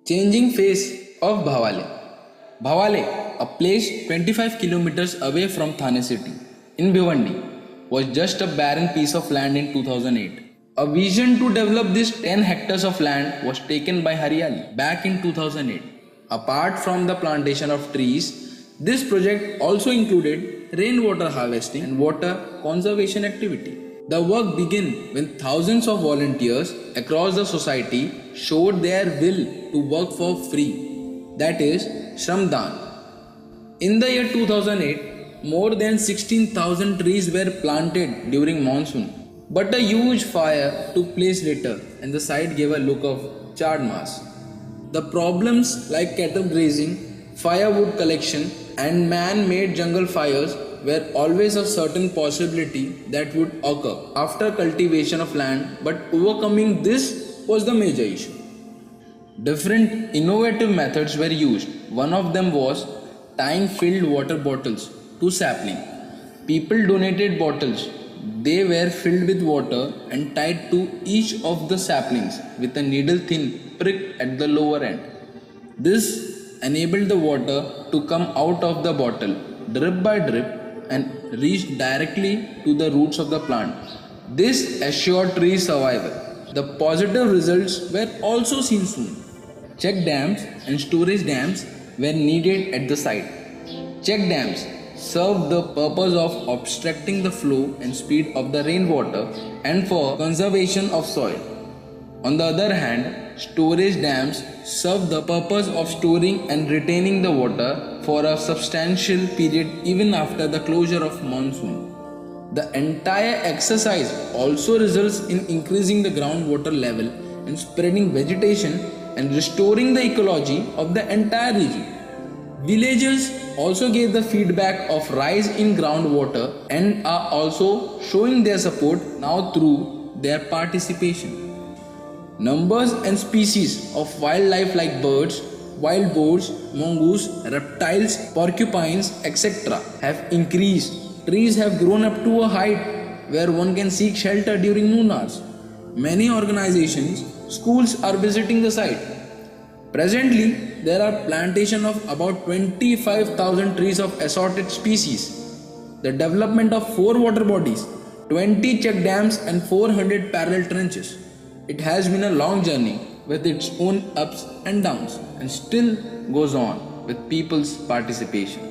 Changing face of Bhavale. Bhavale, a place 25 kilometers away from Thane city in Bhiwandi, was just a barren piece of land in 2008. A vision to develop this 10 hectares of land was taken by Haryali back in 2008. Apart from the plantation of trees, this project also included rainwater harvesting and water conservation activity. The work began when thousands of volunteers across the society showed their will to work for free, that is, Shramdan. In the year 2008, more than 16,000 trees were planted during monsoon, but a huge fire took place later and the site gave a look of charred mass. The problems like cattle grazing, firewood collection, and man made jungle fires were always a certain possibility that would occur after cultivation of land, but overcoming this was the major issue. Different innovative methods were used. One of them was tying filled water bottles to sapling. People donated bottles. They were filled with water and tied to each of the saplings with a needle thin prick at the lower end. This enabled the water to come out of the bottle drip by drip and reach directly to the roots of the plant. This assured tree survival. The positive results were also seen soon. Check dams and storage dams were needed at the site. Check dams serve the purpose of obstructing the flow and speed of the rainwater and for conservation of soil. On the other hand, storage dams serve the purpose of storing and retaining the water for a substantial period even after the closure of monsoon. The entire exercise also results in increasing the groundwater level and spreading vegetation and restoring the ecology of the entire region. Villagers also gave the feedback of rise in groundwater and are also showing their support now through their participation. Numbers and species of wildlife like birds, wild boars, mongoose, reptiles, porcupines, etc. have increased. Trees have grown up to a height where one can seek shelter during noon hours. Many organizations, schools are visiting the site. Presently, there are plantation of about 25,000 trees of assorted species. The development of 4 water bodies, 20 check dams and 400 parallel trenches. It has been a long journey with its own ups and downs and still goes on with people's participation.